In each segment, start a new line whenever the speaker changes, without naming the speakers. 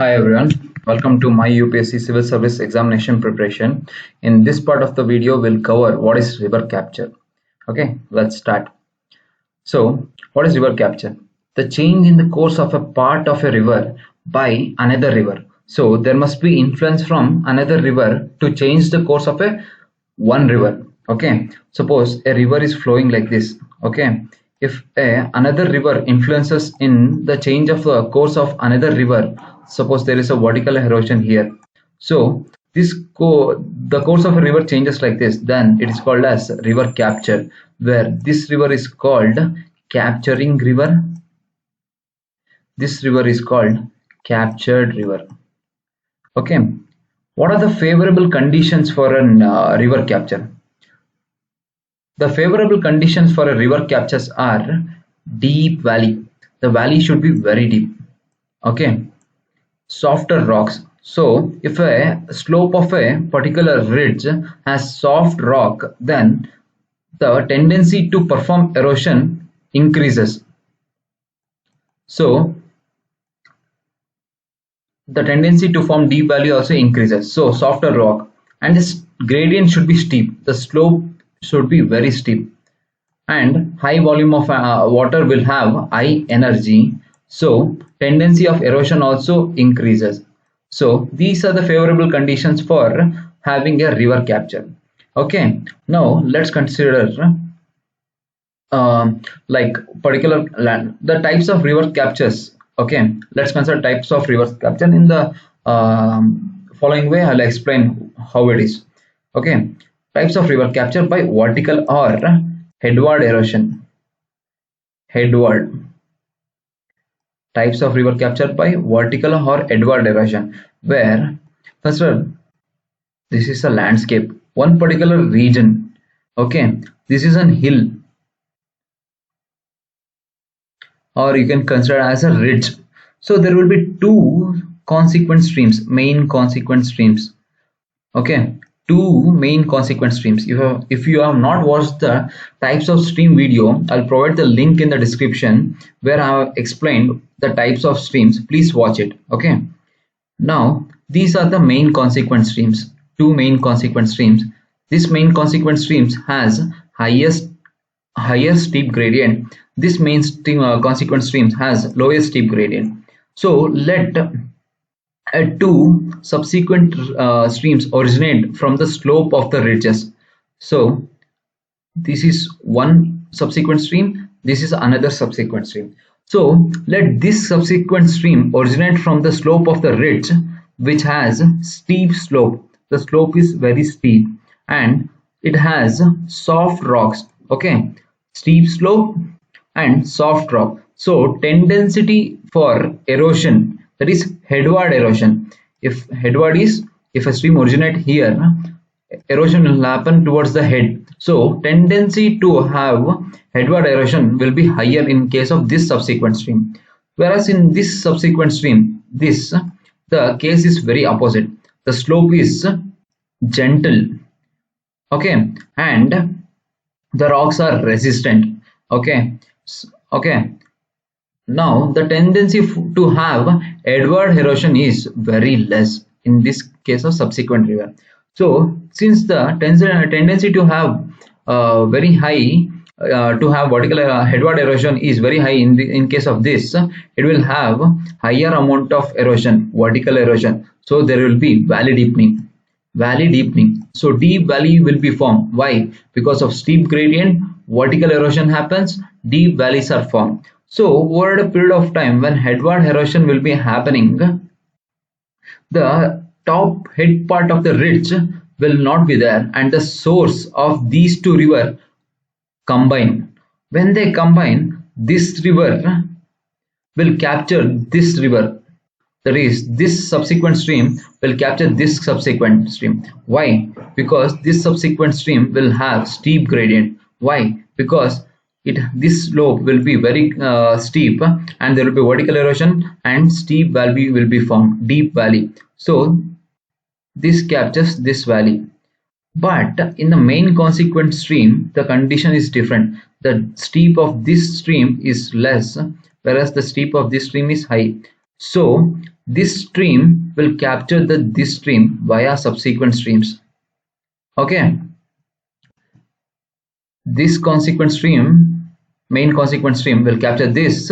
Hi everyone, welcome to my UPSC Civil Service Examination preparation. In this part of the video, we'll cover what is river capture. Okay, let's start. So, what is river capture? The change in the course of a part of a river by another river. So, there must be influence from another river to change the course of a one river. Okay, suppose a river is flowing like this. Okay, if another river influences in the change of the course of another river, suppose there is a vertical erosion here. So, the course of a river changes like this, then it is called as river capture, where this river is called capturing river. This river is called captured river. Okay, what are the favorable conditions for a river capture? The favorable conditions for a river captures are deep valley. The valley should be very deep. Okay, softer rocks. So if a slope of a particular ridge has soft rock, then the tendency to perform erosion increases. So the tendency to form deep valley also increases. So softer rock, and this gradient should be steep. The slope should be very steep, and high volume of water will have high energy. So tendency of erosion also increases. So these are the favorable conditions for having a river capture. Okay, now let's consider like particular land, the types of river captures. Okay, let's consider types of river capture in the following way. I'll explain how it is. Okay, types of river capture by vertical or headward erosion. Headward. Types of river capture by vertical or headward erosion, where consider this is a landscape, one particular region. Okay, this is an hill, or you can consider as a ridge. So there will be two consequent streams, main consequent streams. Okay, two main consequent streams. If you have not watched the types of stream video, I'll provide the link in the description where I have explained the types of streams. Please watch it. Okay, now these are the main consequent streams, two main consequent streams. This main consequent streams has higher steep gradient. This main consequent streams has lowest steep gradient. So let two subsequent streams originate from the slope of the ridges. So this is one subsequent stream, this is another subsequent stream. So let this subsequent stream originate from the slope of the ridge which has steep slope. The slope is very steep and it has soft rocks. Okay, steep slope and soft rock. So tendency for erosion, that is headward erosion. If a stream originate here, erosion will happen towards the head. So tendency to have headward erosion will be higher in case of this subsequent stream. Whereas in this subsequent stream, the case is very opposite. The slope is gentle. Okay, and the rocks are resistant. Okay, okay. Now the tendency to have headward erosion is very less in this case of subsequent river. So since the tendency to have very high to have vertical headward erosion is very high in case of this, it will have higher amount of erosion, vertical erosion. So there will be valley deepening. So deep valley will be formed. Why? Because of steep gradient, vertical erosion happens, deep valleys are formed. So over a period of time, when headward erosion will be happening, the top head part of the ridge will not be there, and the source of these two rivers combine. When they combine, this river will capture this river. That is, this subsequent stream will capture this subsequent stream. Why? Because this subsequent stream will have steep gradient. Why? Because this slope will be very steep and there will be vertical erosion and steep valley will be formed, deep valley. So this captures this valley. But in the main consequent stream, the condition is different. The steep of this stream is less, whereas the steep of this stream is high. So this stream will capture this stream via subsequent streams. Okay, this consequent stream, main consequent stream, will capture this.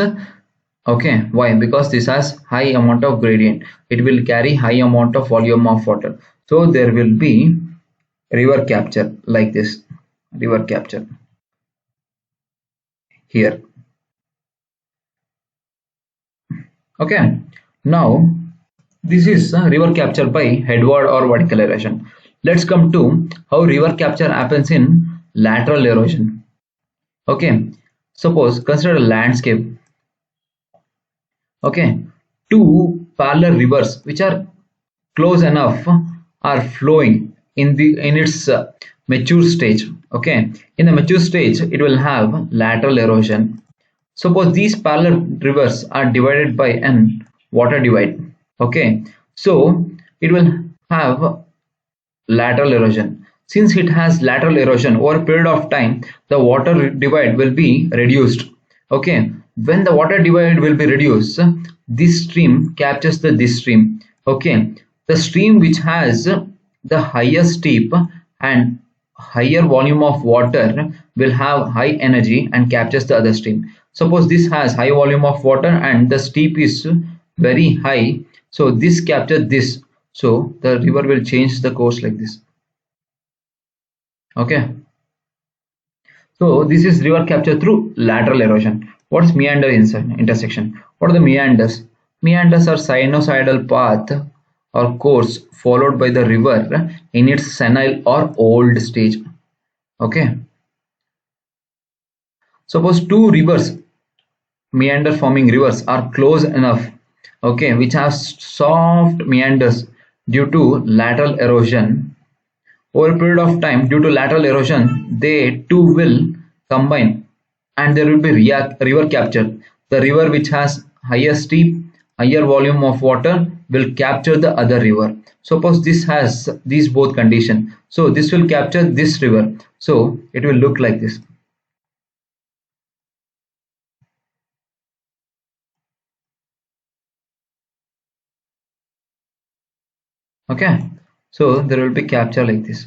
Okay, why? Because this has high amount of gradient. It will carry high amount of volume of water. So there will be river capture like this. River capture here. Okay, now this is river capture by headward or vertical erosion. Let's come to how river capture happens in lateral erosion. Okay, suppose consider a landscape. Okay, two parallel rivers which are close enough are flowing in its mature stage. Okay, in the mature stage it will have lateral erosion. Suppose these parallel rivers are divided by an water divide. Okay, so it will have lateral erosion. Since it has lateral erosion, over a period of time the water divide will be reduced. Okay, when the water divide will be reduced, this stream captures this stream. Okay, the stream which has the highest steep and higher volume of water will have high energy and captures the other stream. Suppose this has high volume of water and the steep is very high, so this captures this, so the river will change the course like this. Okay, so this is river capture through lateral erosion. What is meander intersection? What are the meanders? Meanders are sinusoidal path or course followed by the river in its senile or old stage. Okay, suppose two rivers, meander forming rivers, are close enough, okay, which have soft meanders due to lateral erosion. Over a period of time, due to lateral erosion, they too will combine and there will be river capture. The river which has higher steep, higher volume of water will capture the other river. Suppose this has these both conditions, so this will capture this river, so it will look like this. Okay, so there will be capture like this.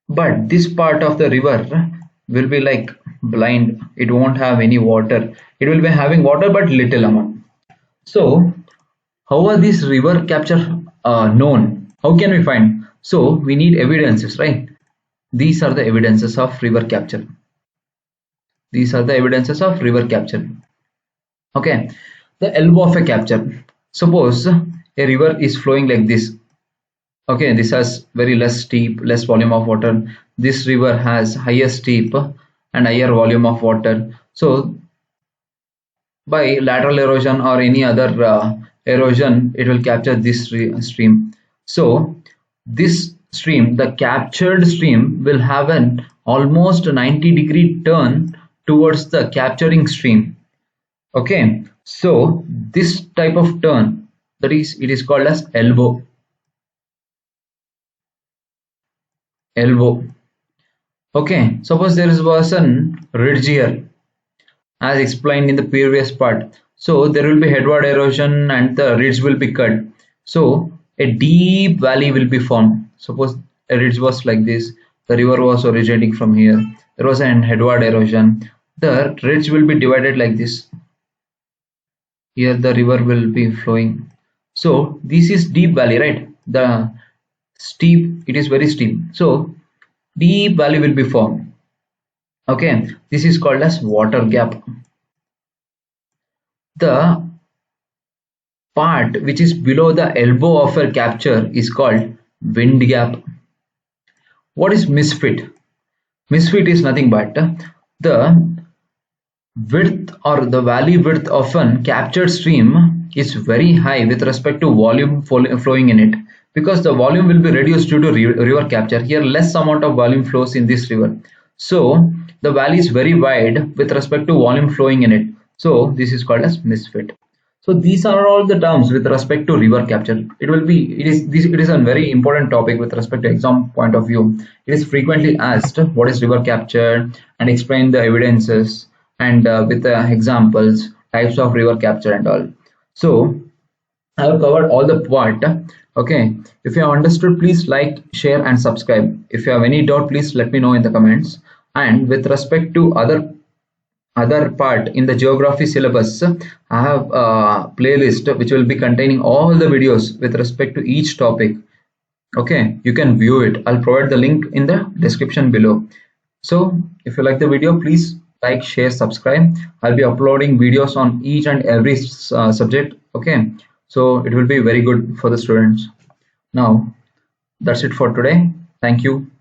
But this part of the river will be like blind, it won't have any water. It will be having water but little amount. So how are these river capture known? How can we find? So we need evidences, right? These are the evidences of river capture. These are the evidences of river capture. Okay, the elbow of a capture. Suppose a river is flowing like this. Okay, this has very less steep, less volume of water. This river has higher steep and higher volume of water. So by lateral erosion or any other erosion, it will capture this stream. So this stream, the captured stream, will have an almost 90-degree turn towards the capturing stream. Okay, so this type of turn, that is, it is called as elbow. Elbow. Okay, suppose there was an ridge here as explained in the previous part. So there will be headward erosion and the ridge will be cut. So a deep valley will be formed. Suppose a ridge was like this, the river was originating from here, there was an headward erosion, the ridge will be divided like this. Here the river will be flowing. So this is deep valley, right? The steep, it is very steep. So deep valley will be formed. Okay, this is called as water gap. The part which is below the elbow of a capture is called wind gap. What is misfit? Misfit is nothing but the width or the valley width of an captured stream is very high with respect to volume flowing in it, because the volume will be reduced due to river capture. Here less amount of volume flows in this river, so the valley is very wide with respect to volume flowing in it, so this is called as misfit. So these are all the terms with respect to river capture. It is a very important topic with respect to exam point of view. It is frequently asked what is river capture and explain the evidences and with examples, types of river capture and all. So I have covered all the part. Okay, if you have understood, please like, share, and subscribe. If you have any doubt, please let me know in the comments. And with respect to other part in the geography syllabus, I have a playlist which will be containing all the videos with respect to each topic. Okay, you can view it. I'll provide the link in the description below. So if you like the video, please like, share, subscribe. I'll be uploading videos on each and every subject. Okay, so it will be very good for the students. Now that's it for today. Thank you.